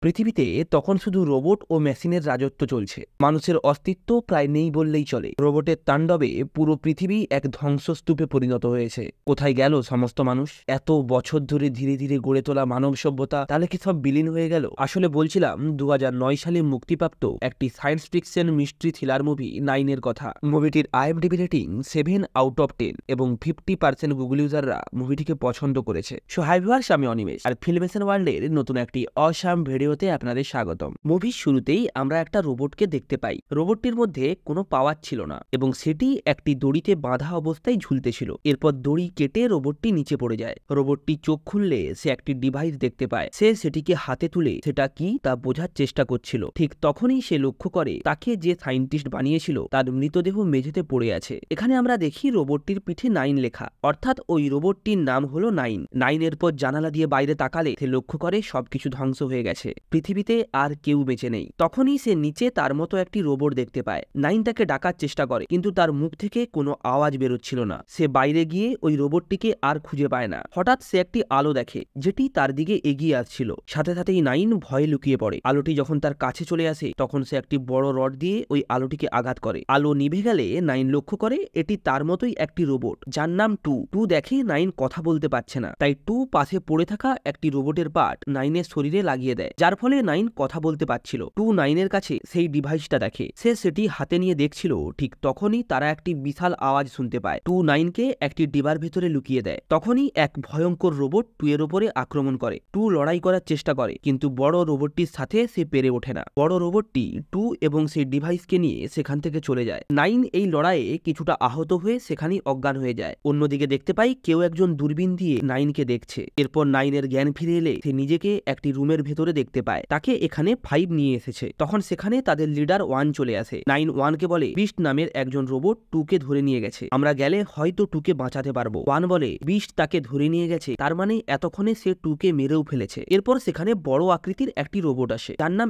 পৃথিবীতে তখন শুধু রোবট ও মেশিনের রাজত্ব চলছে। মানুষের অস্তিত্ব প্রায় নেই বললেই চলে। রোবটের তাণ্ডবে পুরো পৃথিবী এক ধ্বংসস্তূপে পরিণত হয়েছে। কোথায় গেল সমস্ত মানুষ? এত বছর ধরে ধীরে ধীরে গড়ে তোলা মানব সভ্যতা তাহলে কি সব বিলীন হয়ে গেল? আসলে বলছিলাম 2009 সালে মুক্তিপ্রাপ্ত একটি science fiction mystery thriller movie 9 এর কথা। মুভিটির IMDb রেটিং 7/10 এবং 50% গুগল ইউজাররা মুভিটিকে পছন্দ করেছে। সো হাই ভিউয়ার্স, আমি অনিমেষ আর ফিল্মেশন ওয়ার্ল্ডের নতুন একটি অসাম ভিডিওতে আপনাদের স্বাগতম। মুভির শুরুতেই আমরা একটা রোবটকে দেখতে পাই। রোবটটির মধ্যে কোনো পাওয়ার ছিল না এবং সেটি একটি দড়িতে বাঁধা অবস্থায় ঝুলতেছিল। এরপর দড়ি কেটে রোবটটি নিচে পড়ে যায়। রোবটটি চোখ খুললে সে একটি ডিভাইস দেখতে পায়। সে সেটিকে হাতে তুলে সেটা কি তা বোঝার চেষ্টা করছিল। ঠিক তখনই সে লক্ষ্য করে তাকে যে সায়েন্টিস্ট বানিয়েছিল তার মৃতদেহ মেঝেতে পড়ে আছে। এখানে আমরা দেখি রোবটটির পিঠে 9 লেখা, অর্থাৎ ওই রোবটটির নাম হলো 9। এর পর জানালা দিয়ে বাইরে তাকালে সে লক্ষ্য করে সবকিছু ধ্বংস হয়ে গেছে। পৃথিবীতে আর কেউ বেঁচে নেই। তখনই সে নিচে তার মতো একটি রোবট দেখতে পায়। 9 তাকে ডাকার চেষ্টা করে, কিন্তু তার মুখ থেকে কোনো আওয়াজ বেরোচ্ছিল না। সে বাইরে গিয়ে ওই রোবটটিকে আর খুঁজে পায় না। হঠাৎ সে একটি আলো দেখে যেটি তার দিকে এগিয়ে আসছিল। সাথে সাথেই 9 ভয়ে লুকিয়ে পড়ে। আলোটি যখন তার কাছে চলে আসে তখন সে একটি বড় রড দিয়ে ওই আলোটিকে আঘাত করে। আলো নিভে গেলে 9 লক্ষ্য করে এটি তার মতোই একটি রোবট যার নাম 2। দেখে 9 কথা বলতে পারছে না, তাই 2 পাশে পড়ে থাকা একটি রোবটের পার্ট 9 এর শরীরে লাগিয়ে দেয়, যার ফলে 9 কথা বলতে পারছিল। 9 এর কাছে সেই ডিভাইসটা দেখে। সে সেটি হাতে নিয়ে দেখছিল। ঠিক তখনই তারা একটি বিশাল আওয়াজ শুনতে পায়। 9 কে একটি ডিবার ভেতরে লুকিয়ে দেয়। তখনই এক ভয়ঙ্কর রোবট 2 এর উপরে আক্রমণ করে। 2 লড়াই করার চেষ্টা করে, কিন্তু বড় রোবটটির সাথে সে পেরে ওঠে না। বড় রোবটটি 2 এবং সেই ডিভাইসকে নিয়ে সেখান থেকে চলে যায়। 9 এই লড়াইয়ে কিছুটা আহত হয়ে সেখানেই অজ্ঞান হয়ে যায়। অন্যদিকে দেখতে পাই কেউ একজন দূরবীন দিয়ে 9 কে দেখছে। এরপর 9 এর জ্ঞান ফিরে এলে সে নিজেকে একটি রুমের ভেতরে দেখতে পায়। তাকে এখানে 5 নিয়ে এসেছে। তখন সেখানে তাদের লিডার 1 চলে আসে। 9 1 কে বলে বিস্ট নামের একজন রোবট 2 কে ধরে নিয়ে গেছে, আমরা গেলে হয়তো 2 কে বাঁচাতে পারবো। 1 বলে বিস্ট তাকে ধরে নিয়ে গেছে, তার মানে এতক্ষণে সে 2 কে মেরেও ফেলেছে। এরপর সেখানে বড় আকৃতির একটি রোবট আসে, তার নাম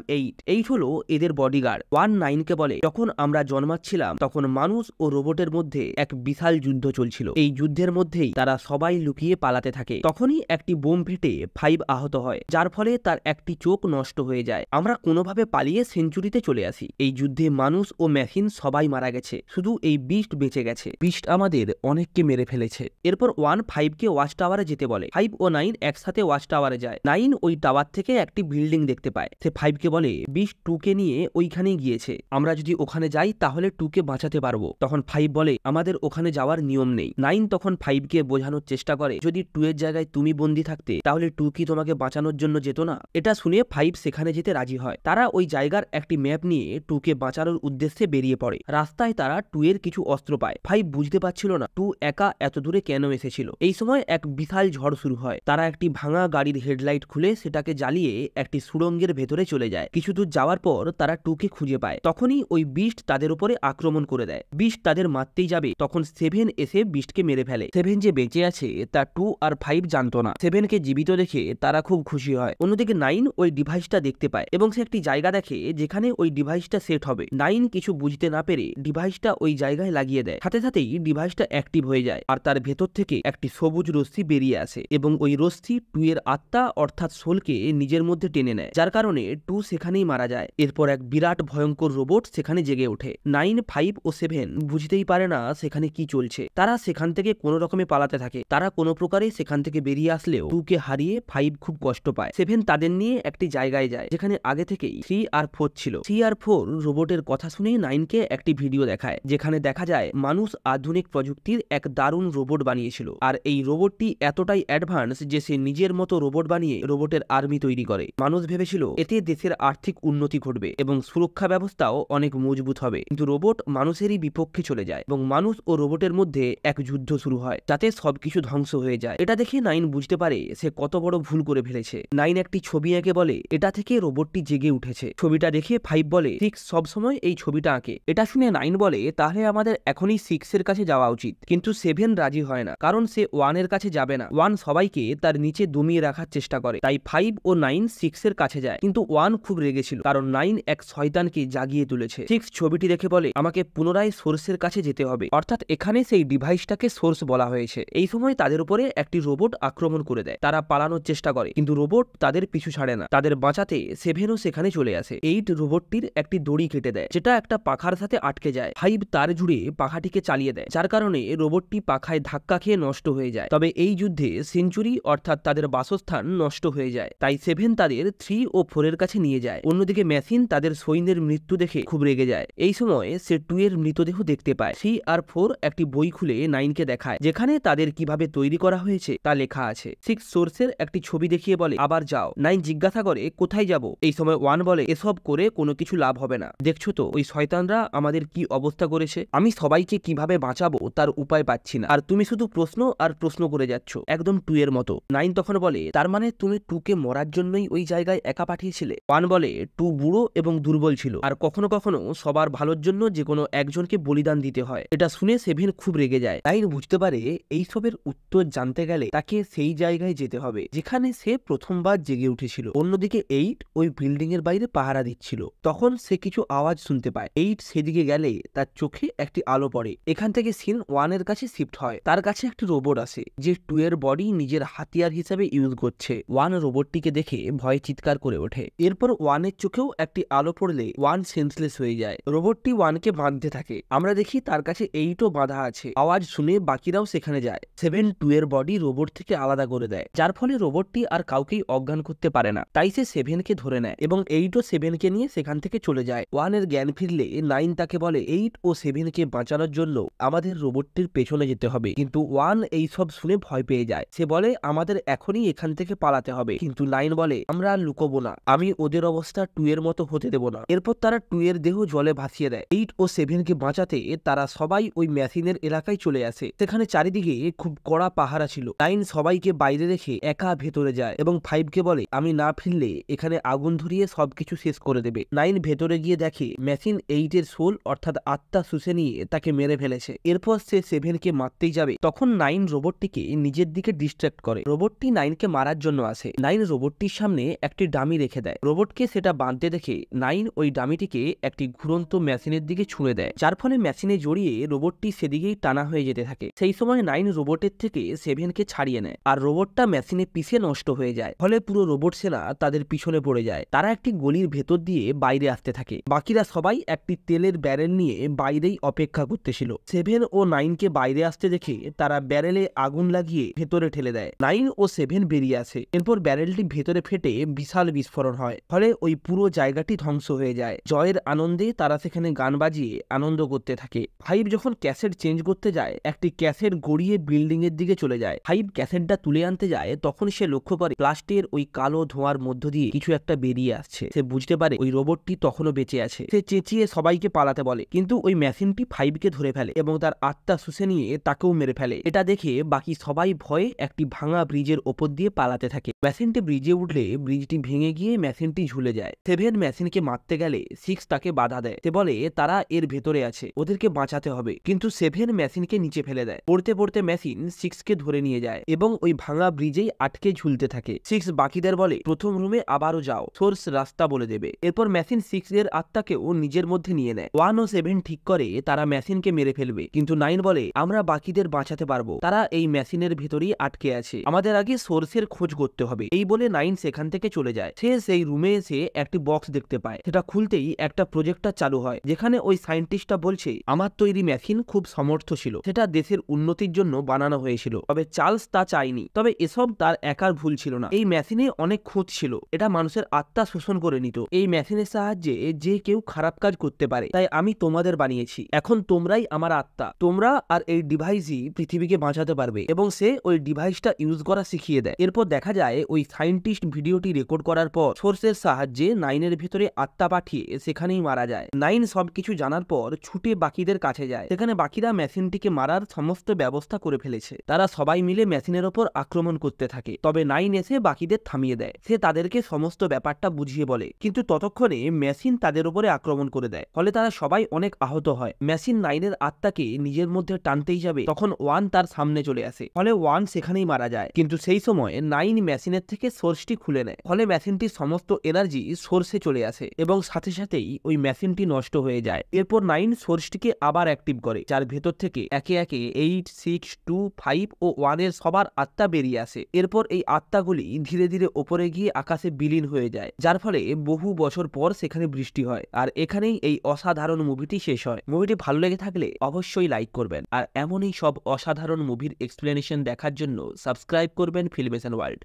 8 হলো এদের বডিগার্ড। 1 9 কে বলে যখন আমরা জন্মাচ্ছিলাম তখন মানুষ ও রোবটের মধ্যে এক বিশাল যুদ্ধ চলছিল। এই যুদ্ধের মধ্যেই তারা সবাই লুকিয়ে পালাতে থাকে। তখনই একটি বোম ফেটে 5 আহত হয়, যার ফলে তার একটি চোখ নষ্ট হয়ে যায়। আমরা কোনোভাবে পালিয়ে সেঞ্চুরিতে চলে আসি। এই যুদ্ধে মানুষ ও মেশিন সবাই মারা গেছে, শুধু এই বিস্ট বেঁচে গেছে। বিস্ট আমাদের অনেককে মেরে ফেলেছে। এরপর 1 5 কে ওয়াচ টাওয়ারে যেতে বলে। 5 ও 9 একসাথে ওয়াচ টাওয়ারে যায়। 9 ওই টাওয়ার থেকে একটি বিল্ডিং দেখতে পায়। সে 5 কে বলে বিস্ট 2 কে নিয়ে ওইখানেই গিয়েছে, আমরা যদি ওখানে যাই তাহলে 2 কে বাঁচাতে পারবো। তখন 5 বলে আমাদের ওখানে যাওয়ার নিয়ম নেই। 9 তখন 5 কে বোঝানোর চেষ্টা করে যদি 2 এর জায়গায় তুমি বন্দি থাকতে তাহলে 2 কি তোমাকে বাঁচানোর জন্য যেত না? এটা শুনে 5 সেখানে যেতে রাজি হয়। তারা ওই জায়গার একটি ম্যাপ নিয়ে 2 কে বাঁচানোর উদ্দেশ্যে বেরিয়ে পড়ে। রাস্তায় তারা 2 এর কিছু অস্ত্র পায়। 5 বুঝতে পারছিল না 2 একা এত দূরে কেন এসেছিল। এই সময় এক বিশাল ঝড় শুরু হয়। তারা একটি ভাঙা গাড়ির হেডলাইট খুলে সেটাকে জ্বালিয়ে একটি সুড়ঙ্গের ভেতরে চলে যায়। কিছু দূর যাওয়ার পর তারা 2 কে খুঁজে পায়। তখনই ওই বিস্ট তাদের উপরে আক্রমণ করে দেয়। বিস্ট তাদের মারতেই যাবে, তখন 7 এসে বিস্টকে মেরে ফেলে। 7 যে বেঁচে আছে তা 2 আর 5 জানতো না। 7 কে জীবিত দেখে তারা খুব খুশি হয়। অন্যদিকে 9 ওই ডিভাইসটা দেখতে পায় এবং সে একটি জায়গা দেখে যেখানে ওই ডিভাইসটা সেট হবে। 9 কিছু বুঝতে না পেরে ডিভাইসটা ওই জায়গায় লাগিয়ে দেয়। সাথে সাথেই ডিভাইসটা অ্যাক্টিভ হয়ে যায় আর তার ভেতর থেকে একটি সবুজ রশ্মি বেরিয়ে আসে এবং ওই রশ্মি 2 এর আত্মা অর্থাৎ সোলকে নিজের মধ্যে টেনে নেয়, যার কারণে 2 সেখানেই মারা যায়। এরপর এক বিরাট ভয়ঙ্কর রোবট সেখানে জেগে ওঠে। 9 5 ও 7 বুঝতেই পারে না সেখানে কি চলছে। তারা সেখান থেকে কোনো রকমে পালাতে থাকে। তারা কোনো প্রকারে সেখান থেকে বেরিয়ে আসলেও 2 কে হারিয়ে 5 খুব কষ্ট পায়। 7 তাদের নিয়ে একটি জায়গায় যায় যেখানে আগে থেকেই 3 আর 4 ছিল। 3 আর 4 রোবটের কথা শুনে 9 কে একটি ভিডিও দেখায় যেখানে দেখা যায় মানুষ আধুনিক প্রযুক্তির এক দারুণ রোবট বানিয়েছিল আর এই রোবটটি এতটাই অ্যাডভান্স যে সে নিজের মতো রোবট বানিয়ে রোবটের আর্মি তৈরি করে। মানুষ ভেবেছিল এতে দেশের আর্থিক উন্নতি ঘটবে এবং সুরক্ষা ব্যবস্থাও অনেক মজবুত হবে, কিন্তু রোবট মানুষেরই বিপক্ষে চলে যায় এবং মানুষ ও রোবটের মধ্যে এক যুদ্ধ শুরু হয় যাতে সবকিছু ধ্বংস হয়ে যায়। এটা দেখে 9 বুঝতে পারে সে কত বড় ভুল করে ফেলেছে। 9 একটি ছবি এঁকে বলে এটা থেকে রোবটটি জেগে উঠেছে। ছবিটা দেখে 5 বলে 6 সবসময় এই ছবিটা আঁকে। এটা শুনে 9 বলে তাহলে আমাদের এখনই 6 এর কাছে যাওয়া উচিত, কিন্তু 7 রাজি হয় না কারণ সে 1 এর কাছে যাবে না। 1 সবাইকে তার নিচে দমিয়ে রাখার চেষ্টা করে, তাই 5 ও 9 6 এর কাছে যায়, কিন্তু 1 খুব রেগেছিল কারণ 9 এক শয়তানকে জাগিয়ে তুলেছে। 6 ছবিটি দেখে বলে আমাকে পুনরায় সোর্সের কাছে যেতে হবে, অর্থাৎ এখানে সেই ডিভাইসটাকে সোর্স বলা হয়েছে। এই সময় তাদের উপরে একটি রোবট আক্রমণ করে দেয়। তারা পালানোর চেষ্টা করে কিন্তু রোবট তাদের পিছু ছাড়ে না। তাদের তাদের বাঁচাতে সেভেনও সেখানে চলে আসে। 8 রোবটটির একটি দড়ি কেটে দেয়, যেটা একটা পাখার সাথে আটকে যায়। 5 তার জুড়ে পাখাটিকে চালিয়ে দেয়, যার কারণে রোবটটি পাখায় ধাক্কা খেয়ে নষ্ট হয়ে যায়। তবে এই যুদ্ধে সেঞ্চুরি অর্থাৎ তাদের বাসস্থান নষ্ট হয়ে যায়, তাই 7 তাদের 3 ও 4 এর কাছে নিয়ে যায়। অন্যদিকে মেশিন তাদের সৈন্যের মৃত্যু দেখে খুব রেগে যায়। এই সময় সে 2 এর মৃতদেহ দেখতে পায়। 3 আর 4 একটি বই খুলে 9কে দেখায়, যেখানে তাদের কিভাবে তৈরি করা হয়েছে তা লেখা আছে। 6 সোর্সের একটি ছবি দেখিয়ে বলে আবার যাও। 9 জিজ্ঞাসা করে কোথায় যাব। এই সময় 1 বলে এসব করে কোনো কিছু লাভ হবে না, দেখছো তো ওই শয়তানরা আমাদের কি অবস্থা করেছে, আমি সবাইকে কিভাবে বাঁচাবো তার উপায় পাচ্ছি না, আর তুমি শুধু প্রশ্ন আর প্রশ্ন করে যাচ্ছ, একদম 2 এর মতো। 9 তখন বলে তার মানে তুমি 2কে মরার জন্যই ওই জায়গায় একা পাঠিয়েছিলে। 1 বলে 2 বুড়ো এবং দুর্বল ছিল, আর কখনো কখনো সবার ভালোর জন্য যে কোনো একজনকে বলিদান দিতে হয়। এটা শুনে 7 খুব রেগে যায়। 9 বুঝতে পারে এইসবের উত্তর জানতে গেলে তাকে সেই জায়গায় যেতে হবে যেখানে সে প্রথমবার জেগে উঠেছিল। অন্যদিকে 8 ওই বিল্ডিং এর বাইরে পাহারা দিচ্ছিল। তখন সে কিছু আওয়াজ শুনতে পায়। 8 সেদিকে গেলে তার চোখে একটি আলো পড়ে। এখান থেকে সিন 1 এর কাছে শিফট হয়। তার কাছে একটি রোবট আসে যে 2 এর বডি নিজের হাতিয়ার হিসেবে ইউজ করছে। 1 রোবটটিকে দেখে ভয়ে চিৎকার করে ওঠে। এরপর 1 এর চোখেও একটি আলো পড়লে 1 সেন্সলেস হয়ে যায়। রোবটটি 1কে বাঁধতে থাকে। আমরা দেখি তার কাছে 8ও বাঁধা আছে। আওয়াজ শুনে বাকিরাও সেখানে যায়। 7 2 এর বডি রোবট থেকে আলাদা করে দেয়, যার ফলে রোবটটি আর কাউকেই অজ্ঞান করতে পারে না। তাই সে 7কে ধরে নেয় এবং 8ও 7কে নিয়ে সেখান থেকে চলে যায়। 1 এর জ্ঞান ফিরলে 9 তাকে বলে 8 ও 7কে বাঁচানোর জন্য আমাদের রোবটটির পেছনে যেতে হবে। কিন্তু 1 এই সব শুনে ভয় পেয়ে যায়। সে বলে আমাদের এখনই এখান থেকে পালাতে হবে। কিন্তু 9 বলে আমরা আর লুকোবো না, আমি ওদের অবস্থা 2 এর মতো হতে দেব না। এরপর তারা 2 এর দেহ জলে ভাসিয়ে দেয়। 8 ও 7কে বাঁচাতে তারা সবাই ওই মেশিনের এলাকায় চলে আসে। সেখানে চারিদিকে খুব কড়া পাহারা ছিল। 9 সবাইকে বাইরে রেখে একা ভেতরে যায় এবং 5কে বলে আমি না ফিরলে এখানে আগুন ধরিয়ে সবকিছু শেষ করে দেবে। 9 ভেতরে গিয়ে দেখে মেশিন 8 এর সোল অর্থাৎ আত্মা শুষে নিয়ে তাকে মেরে ফেলেছে। এরপর সে 7কে মারতেই যাবে, তখন 9 রোবটটিকে নিজের দিকে ডিস্ট্র্যাক্ট করে। রোবটটি 9কে মারার জন্য আসে। 9 রোবটটির সামনে একটি ডামি রেখে দেয়। রোবটকে সেটা বাঁধতে দেখে 9 ওই ডামিটিকে একটি ঘুরন্ত মেশিনের দিকে ছুঁড়ে দেয়, যার ফলে মেশিনে জড়িয়ে রোবটটি সেদিকেই টানা হয়ে যেতে থাকে। সেই সময় 9 রোবটের থেকে 7কে ছাড়িয়ে নেয়, আর রোবটটা মেশিনে পিষে নষ্ট হয়ে যায়। ফলে পুরো রোবট সেনা তাদের পিছনে পড়ে যায়। তারা একটি গলির ভেতর দিয়ে বাইরে আসতে থাকে। বাকিরা সবাই একটি তেলের ব্যারেল নিয়ে বাইরেই অপেক্ষা করতেছিল। 7 ও 9কে বাইরে আসতে দেখে তারা ব্যারেলে আগুন লাগিয়ে ভেতরে ঠেলে দেয়। 9 ও 7 বেরিয়ে আসে। এরপর ব্যারেলটি ভেতরে ফেটে বিশাল বিস্ফোরণ হয়, ফলে ওই পুরো জায়গাটি ধ্বংস হয়ে যায়। জয়ের আনন্দে তারা সেখানে গান বাজিয়ে আনন্দ করতে থাকে। 5 যখন ক্যাসেট চেঞ্জ করতে যায়, একটি ক্যাসেট গড়িয়ে বিল্ডিং এর দিকে চলে যায়। 5 ক্যাসেটটা তুলে আনতে যায়, তখন সে লক্ষ্য করে প্লাস্টের ওই কালো ধোঁয়ার মধ্য দিয়ে কিছু একটা বেরিয়ে আসছে। সে বুঝতে পারে ওই রোবটটি তখনও বেঁচে আছে। সে চেঁচিয়ে সবাইকে পালাতে বলে, কিন্তু ওই মেশিনটি 5কে ধরে ফেলে এবং তার আত্মা শুষে নিয়ে তাকেও মেরে ফেলে। এটা দেখে বাকি সবাই ভয়ে একটি ভাঙা ব্রিজের ওপর দিয়ে পালাতে থাকে। মেশিনটি ব্রিজে উঠলে ব্রিজটি ভেঙে গিয়ে মেশিনটি ঝুলে যায়। 7 মেশিনকে মারতে গেলে 6 তাকে বাধা দেয়। সে বলে তারা এর ভেতরে আছে, ওদেরকে বাঁচাতে হবে। কিন্তু 7 মেশিনকে নিচে ফেলে দেয়। পড়তে পড়তে মেশিন 6কে ধরে নিয়ে যায় এবং ওই ভাঙা ব্রিজেই আটকে ঝুলতে থাকে। 6 বাকিদের বলে প্রথম রুমে আবারও যাও, সোর্স রাস্তা বলে দেবে। এরপর মেশিন 6 এর আত্মাকেও নিজের মধ্যে নিয়ে নেয়। 1 ও 7 ঠিক করে তারা মেশিনকে মেরে ফেলবে, কিন্তু 9 বলে আমরা বাকিদের বাঁচাতে পারবো, তারা এই মেশিনের ভেতরেই আটকে আছে, আমাদের আগে সোর্সের খোঁজ করতে হবে। এই বলে 9 সেখান থেকে চলে যায়। সে সেই রুমে এসে একটি বক্স দেখতে পায়। সেটা খুলতেই একটা প্রজেক্টর চালু হয়, যেখানে ওই সায়েন্টিস্টটা বলছে আমার তৈরি মেশিন খুব সমর্থ ছিল, সেটা দেশের উন্নতির জন্য বানানো হয়েছিল, তবে চার্লস তা চায়নি। তবে এসব তার একার ভুল ছিল না, এই মেশিনে অনেক খুঁত ছিল, এটা মানুষের আত্মা শোষণ করে নিত। এই মেশিনের সাহায্যে যে কেউ খারাপ কাজ করতে পারে, তাই আমি তোমাদের বানিয়েছি। এখন তোমরাই আমার আত্মা, তোমরা আর এই ডিভাইসই পৃথিবীকে বাঁচাতে পারবে। এবং সে ওই ডিভাইসটা ইউজ করা শিখিয়ে দেয়। এরপর দেখা যায় ওই সায়েন্টিস্ট ভিডিওটি রেকর্ড করার পর সোর্সের সাহায্যে 9 এর ভিতরে আত্মা পাঠিয়ে সেখানেই মারা যায়। 9 সবকিছু জানার পর ছুটে বাকিদের কাছে যায়। সেখানে বাকিরা মেশিনটিকে মারার সমস্ত ব্যবস্থা করে ফেলেছে। তারা সবাই মিলে মেশিনের ওপর আক্রমণ করতে থাকে। তবে 9 এসে বাকিদের থামিয়ে দেয়। সে তাদেরকে সমস্ত ব্যাপারটা বুঝিয়ে বলে, কিন্তু ততক্ষণে মেশিন তাদের উপরে আক্রমণ করে দেয়। ফলে তারা সবাই অনেক আহত হয়। মেশিন 9 এর আত্মাকে নিজের মধ্যে টানতেই যাবে, তখন 1 তার সামনে চলে আসে। ফলে 1 সেখানেই মারা যায়। কিন্তু সেই সময় 9 মেশিনের থেকে সোর্সটি খুলে নেয়। ফলে মেশিনটির সমস্ত এনার্জি সোর্সে চলে আসে এবং সাথে সাথেই ওই মেশিনটি নষ্ট হয়ে যায়। এরপর 9 সোর্সটিকে আবার অ্যাক্টিভ করে, যার ভেতর থেকে একে একে 8, 6, 2, 5 ও 1 এর সবার আত্মা বেরিয়ে আসে। এরপর এই আত্মাগুলি ধীরে ধীরে ওপরে গিয়ে আকাশে বিলীন হয়ে যায়, যার ফলে বহু বছর পর সেখানে বৃষ্টি হয়। আর এখানেই এই অসাধারণ মুভিটি শেষ হয়। মুভিটি ভালো লেগে থাকলে অবশ্যই লাইক করবেন, আর এমনই সব অসাধারণ মুভির এক্সপ্লেনেশন দেখার জন্য সাবস্ক্রাইব করবেন ফিল্মেশন ওয়ার্ল্ড।